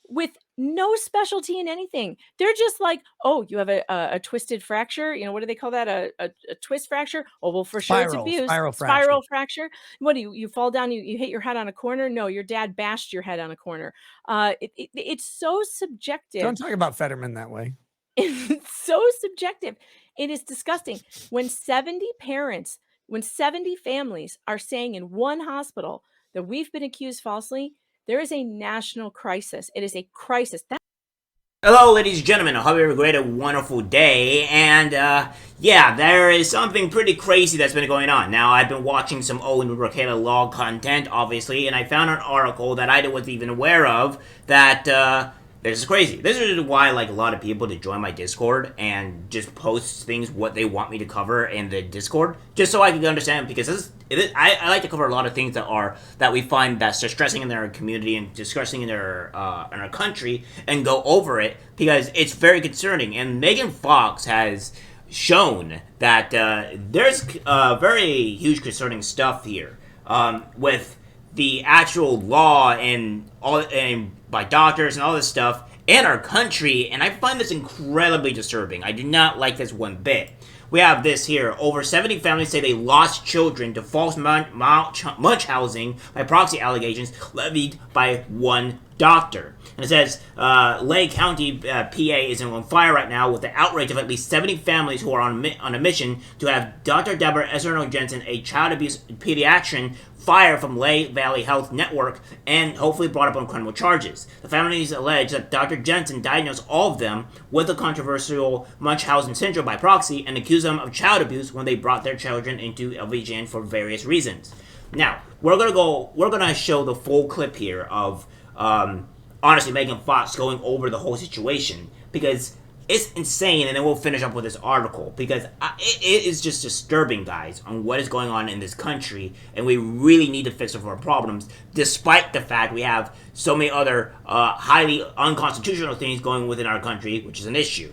with no specialty in anything. They're just like, oh, you have a twisted fracture. What do they call that? A twist fracture? Oh, well, for sure it's abuse. Spiral fracture. Spiral fracture. What do you fall down? You hit your head on a corner? No, your dad bashed your head on a corner. It's so subjective. Don't talk about Fetterman that way. It's so subjective. It is disgusting. When 70 parents, when 70 families are saying in one hospital that we've been accused falsely, there is a national crisis. It is a crisis. Hello, ladies and gentlemen. I hope you have a great and wonderful day. And, yeah, there is something pretty crazy that's been going on. Now, I've been watching some Owen Rocala Law content, obviously, and I found an article that I wasn't even aware of that, this is crazy. This is why I like a lot of people to join my Discord and just post things what they want me to cover in the Discord, just so I can understand. Because I like to cover a lot of things that we find that's distressing in our community and distressing in our country, and go over it because it's very concerning. And Megan Fox has shown that there's very huge concerning stuff here with the actual law and by doctors and all this stuff in our country, and I find this incredibly disturbing. I do not like this one bit. We have this here. Over 70 families say they lost children to false Munchausen by proxy allegations levied by one doctor. And it says, Lake County, PA is on fire right now with the outrage of at least 70 families who are on a mission to have Dr. Deborah Esserno Jensen, a child abuse pediatrician, fired from Lehigh Valley Health Network and hopefully brought up on criminal charges. The families allege that Dr. Jensen diagnosed all of them with the controversial Munchausen syndrome by proxy and accused them of child abuse when they brought their children into LVGN for various reasons. Now, we're gonna show the full clip here of honestly Megan Fox going over the whole situation because it's insane, and then we'll finish up with this article because it is just disturbing, guys, on what is going on in this country, and we really need to fix some of our problems, despite the fact we have so many other highly unconstitutional things going within our country, which is an issue.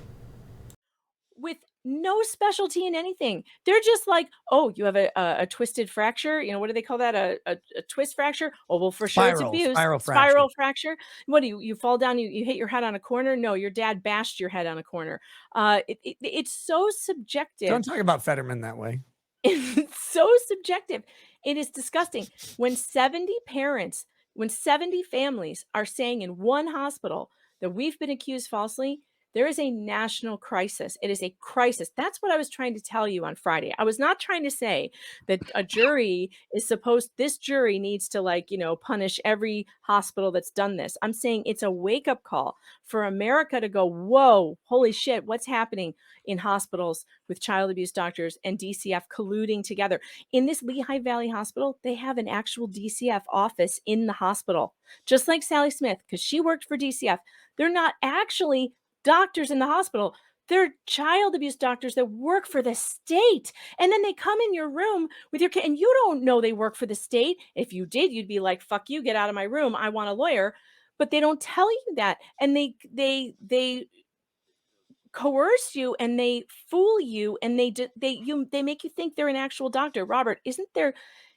With no specialty in anything. They're just like, oh, you have a twisted fracture. What do they call that? A twist fracture? Oh, well, for sure it's abuse. Spiral fracture. Spiral fracture. What do you fall down? You hit your head on a corner? No, your dad bashed your head on a corner. It's so subjective. Don't talk about Fetterman that way. It's so subjective. It is disgusting. When 70 parents, when 70 families are saying in one hospital that we've been accused falsely, there is a national crisis. It is a crisis. That's what I was trying to tell you on Friday. I was not trying to say that this jury needs to punish every hospital that's done this. I'm saying it's a wake-up call for America to go, whoa, holy shit, what's happening in hospitals with child abuse doctors and DCF colluding together. In this Lehigh Valley Hospital, they have an actual DCF office in the hospital, just like Sally Smith, because she worked for DCF. They're not actually doctors in the hospital. They're child abuse doctors that work for the state. And then they come in your room with your kid, and you don't know they work for the state. If you did, you'd be like, fuck you, get out of my room. I want a lawyer. But they don't tell you that. And they coerce you and they fool you and they make you think they're an actual doctor. Robert,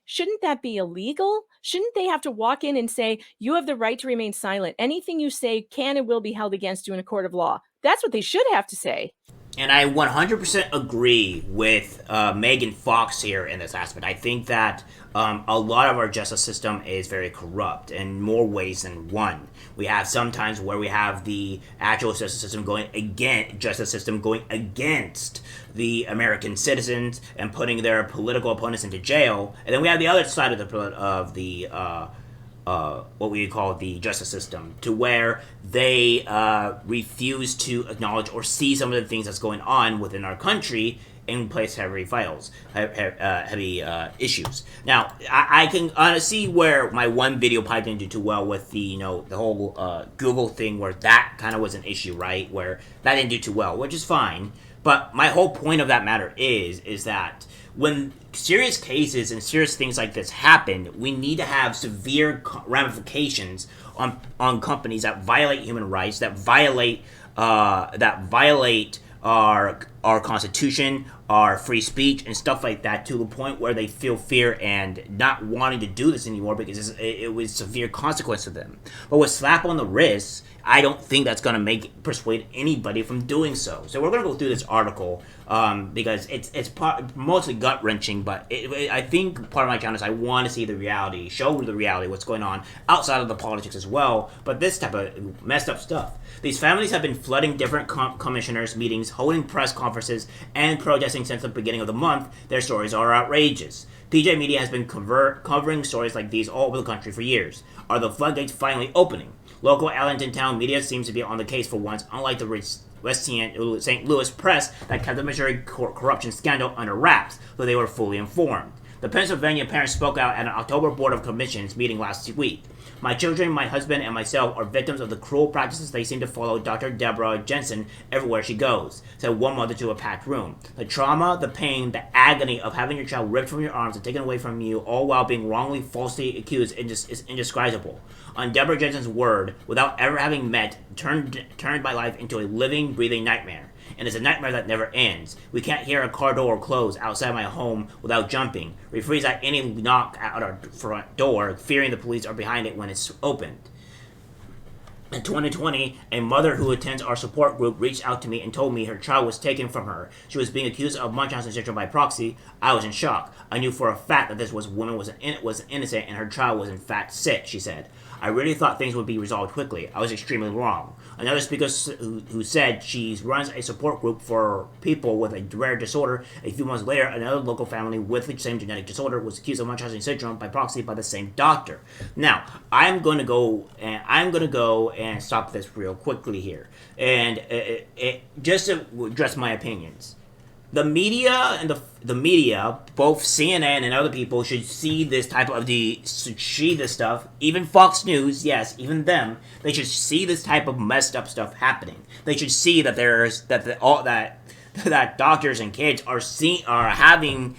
shouldn't that be illegal? Shouldn't they have to walk in and say, you have the right to remain silent. Anything you say can and will be held against you in a court of law. That's what they should have to say. And I 100% agree with Megan Fox here in this aspect. I think that a lot of our justice system is very corrupt in more ways than one. We have sometimes where we have the actual justice system going against the American citizens and putting their political opponents into jail, and then we have the other side of the what we call the justice system, to where they refuse to acknowledge or see some of the things that's going on within our country and place heavy issues. Now, I can see where my one video probably didn't do too well with the whole Google thing, where that kind of was an issue, right? Where that didn't do too well, which is fine. But my whole point of that matter is that when serious cases and serious things like this happen, we need to have severe ramifications on companies that violate human rights, that violate our our Constitution, our free speech, and stuff like that, to the point where they feel fear and not wanting to do this anymore because it was severe consequence to them. But with slap on the wrist, I don't think that's going to persuade anybody from doing so. So we're going to go through this article because it's mostly gut wrenching, but I think part of my channel is I want to see the reality, show the reality, what's going on outside of the politics as well. But this type of messed up stuff. These families have been flooding different commissioners' meetings, holding press conferences, and protesting since the beginning of the month. Their stories are outrageous. PJ Media has been covering stories like these all over the country for years. Are the floodgates finally opening? Local Allentown media seems to be on the case for once, unlike the West St. Louis press that kept the Missouri corruption scandal under wraps, though they were fully informed. The Pennsylvania parents spoke out at an October Board of Commissions meeting last week. My children, my husband, and myself are victims of the cruel practices they seem to follow Dr. Deborah Jensen everywhere she goes, said one mother to a packed room. The trauma, the pain, the agony of having your child ripped from your arms and taken away from you, all while being wrongly, falsely accused, is indescribable. On Deborah Jensen's word, without ever having met, turned my life into a living, breathing nightmare. And it's a nightmare that never ends. We can't hear a car door close outside my home without jumping. We freeze at any knock at our front door, fearing the police are behind it when it's opened. In 2020, a mother who attends our support group reached out to me and told me her child was taken from her. She was being accused of Munchausen syndrome by proxy. I was in shock. I knew for a fact that this woman was innocent and her child was in fact sick, she said. I really thought things would be resolved quickly. I was extremely wrong. Another speaker who said she runs a support group for people with a rare disorder. A few months later, another local family with the same genetic disorder was accused of Munchausen syndrome by proxy by the same doctor. Now, I'm going to go and stop this real quickly here, and just to address my opinions. The media and the media, both CNN and other people, should see this stuff. Even Fox News, yes, even them, they should see this type of messed up stuff happening. They should see that that doctors and kids are having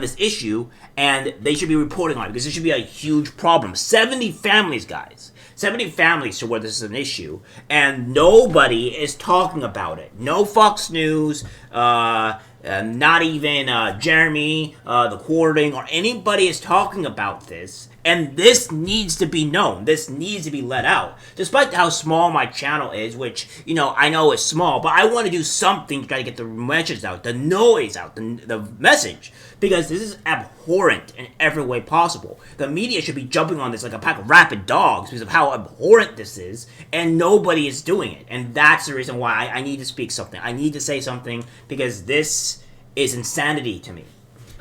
this issue, and they should be reporting on it because it should be a huge problem. 70 families, guys. 70 families to where this is an issue, and nobody is talking about it. No Fox News, not even Jeremy, the Quartering, or anybody is talking about this. And this needs to be known. This needs to be let out. Despite how small my channel is, which, I know is small, but I want to do something to try to get the message out, the noise out, the message. Because this is abhorrent in every way possible. The media should be jumping on this like a pack of rabid dogs because of how abhorrent this is, and nobody is doing it. And that's the reason why I need to speak something. I need to say something because this is insanity to me.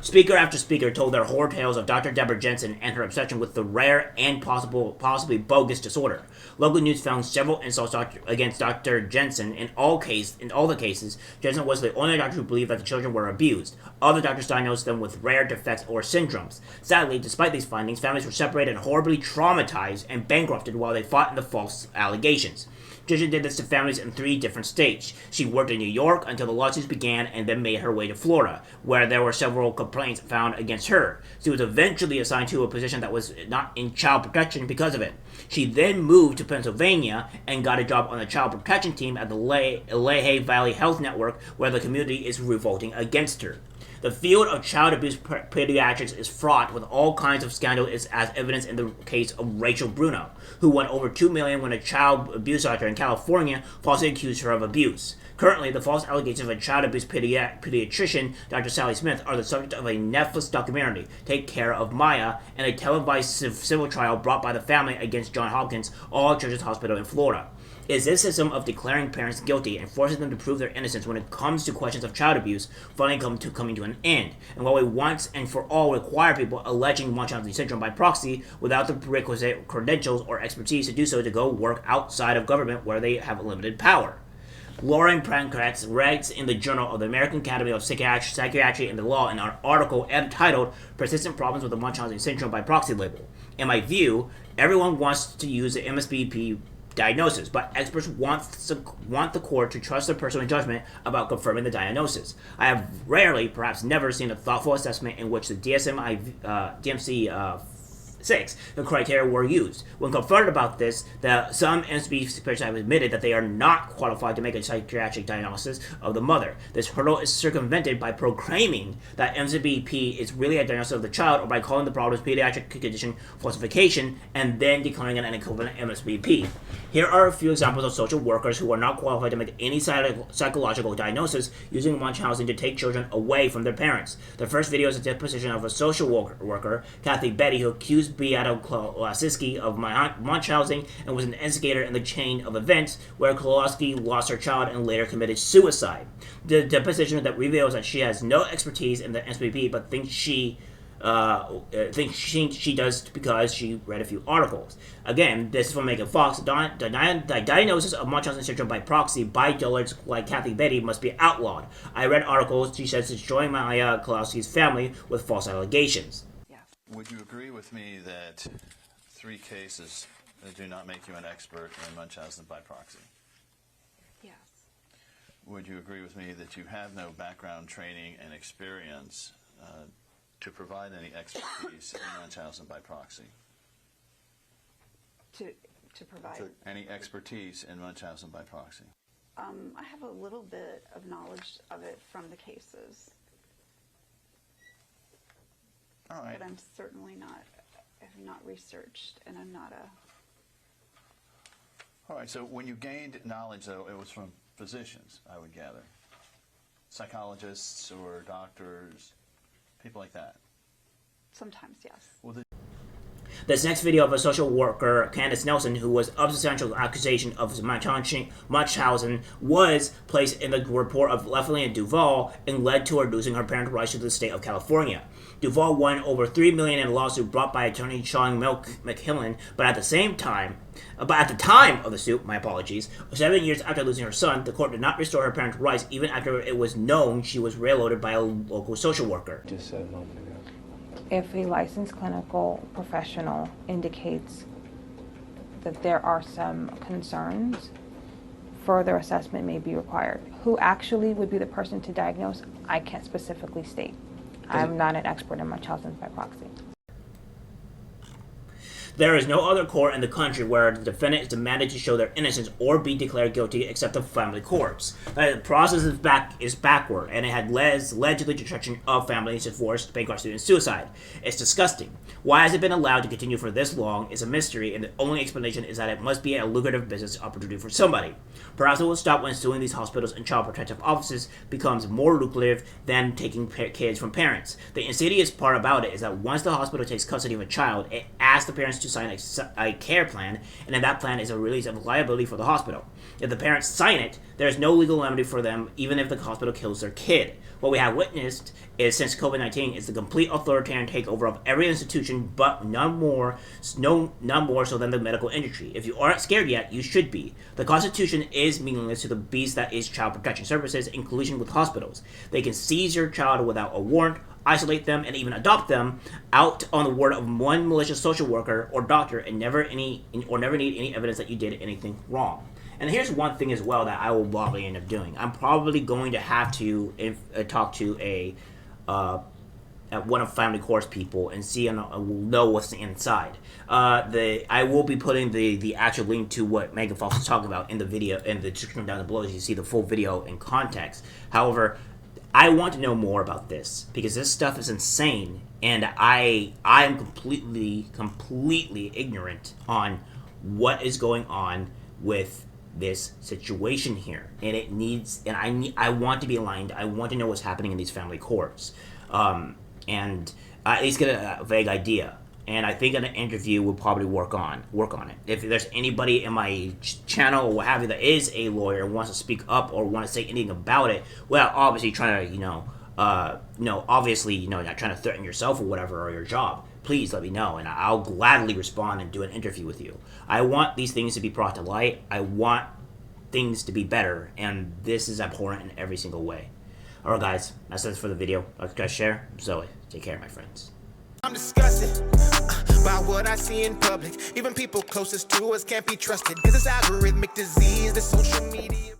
Speaker after speaker told their horror tales of Dr. Deborah Jensen and her obsession with the rare and possibly bogus disorder. Local news found several insults against Dr. Jensen. In all the cases, Jensen was the only doctor who believed that the children were abused. Other doctors diagnosed them with rare defects or syndromes. Sadly, despite these findings, families were separated and horribly traumatized and bankrupted while they fought in the false allegations. Jensen did this to families in 3 different states. She worked in New York until the lawsuits began and then made her way to Florida, where there were several complaints found against her. She was eventually assigned to a position that was not in child protection because of it. She then moved to Pennsylvania and got a job on the child protection team at the Lehigh Valley Health Network, where the community is revolting against her. The field of child abuse pediatrics is fraught with all kinds of scandals, as evidenced in the case of Rachel Bruno, who won over $2 million when a child abuse doctor in California falsely accused her of abuse. Currently, the false allegations of a child abuse pediatrician, Dr. Sally Smith, are the subject of a Netflix documentary, Take Care of Maya, and a televised civil trial brought by the family against Johns Hopkins All-Children's Hospital in Florida. Is this system of declaring parents guilty and forcing them to prove their innocence when it comes to questions of child abuse finally coming to an end? And while we once and for all require people alleging Munchausen syndrome by proxy without the requisite credentials or expertise to do so to go work outside of government where they have limited power. Lauren Pankratz writes in the Journal of the American Academy of Psychiatry and the Law in an article entitled Persistent Problems with the Munchausen Syndrome by Proxy Label. In my view, everyone wants to use the MSBP diagnosis, but experts want the court to trust their personal judgment about confirming the diagnosis. I have rarely, perhaps never, seen a thoughtful assessment in which the DMC 6. The criteria were used. When confronted about this, some MSB specialists have admitted that they are not qualified to make a psychiatric diagnosis of the mother. This hurdle is circumvented by proclaiming that MSBP is really a diagnosis of the child, or by calling the problem's pediatric condition falsification and then declaring an equivalent MSBP. Here are a few examples of social workers who are not qualified to make any psychological diagnosis using Munchausen to take children away from their parents. The first video is a deposition of a social worker, Kathy Betty, who accused Beato Klawowski of Munchausen and was an instigator in the chain of events where Klawowski lost her child and later committed suicide. The deposition that reveals that she has no expertise in the MSBP but thinks she does because she read a few articles. Again, this is from Megan Fox. The diagnosis of Munchausen syndrome by proxy by dullards like Kathy Betty must be outlawed. I read articles, she says, destroying Maya Klawowski's family with false allegations. Yeah. Would you agree with me that 3 cases do not make you an expert in Munchausen by proxy? Yes. Would you agree with me that you have no background training and experience to provide any expertise in Munchausen by proxy? To provide? Any expertise in Munchausen by proxy? I have a little bit of knowledge of it from the cases. All right. But I'm certainly not, I have not researched, and I'm not a... All right, so when you gained knowledge, though, it was from physicians, I would gather. Psychologists or doctors, people like that. Sometimes, yes. Well, This next video of a social worker, Candace Nelson, who was of substantial accusation of Munchausen, was placed in the report of Lefley and Duval and led to her losing her parental rights to the state of California. Duval won over $3 million in a lawsuit brought by attorney Sean McKillen, but at the time of the suit, 7 years after losing her son, the court did not restore her parental rights even after it was known she was railroaded by a local social worker. Just said a moment ago. If a licensed clinical professional indicates that there are some concerns, further assessment may be required. Who actually would be the person to diagnose, I can't specifically state. I'm not an expert in Munchausen by proxy. There is no other court in the country where the defendant is demanded to show their innocence or be declared guilty except the family courts. The process is backward, and it had led to the destruction of families, divorce, bankruptcy, and suicide. It's disgusting. Why has it been allowed to continue for this long is a mystery, and the only explanation is that it must be a lucrative business opportunity for somebody. Perhaps it will stop when suing these hospitals and child protective offices becomes more lucrative than taking kids from parents. The insidious part about it is that once the hospital takes custody of a child, it asks the parents to sign a care plan, and then that plan is a release of liability for the hospital. If the parents sign it, there is no legal remedy for them, even if the hospital kills their kid. What we have witnessed is, since COVID-19, is the complete authoritarian takeover of every institution, but none more so than the medical industry. If you aren't scared yet, you should be. The Constitution is meaningless to the beast that is child protection services in collusion with hospitals. They can seize your child without a warrant, isolate them, and even adopt them out on the word of one malicious social worker or doctor, and never need any evidence that you did anything wrong. And here's one thing as well that I will probably end up doing. I'm probably going to have to talk to one of Family Court's people and see and know what's inside. I will be putting the actual link to what Megan Fox is talking about in the video in the description down below, so you see the full video in context. However, I want to know more about this because this stuff is insane, and I am completely ignorant on what is going on with this situation here, and I want to be aligned. I want to know what's happening in these family courts, and at least get a vague idea. And I think an interview will probably work on it. If there's anybody in my channel or what have you that is a lawyer and wants to speak up or want to say anything about it, well, obviously trying to obviously not trying to threaten yourself or whatever or your job, please let me know, and I'll gladly respond and do an interview with you. I want these things to be brought to light. I want things to be better, and this is abhorrent in every single way. Alright guys, that's it for the video. Like, guys, share. Zoe, take care, my friends. I'm disgusted by what I see in public. Even people closest to us can't be trusted. This is algorithmic disease, the social media.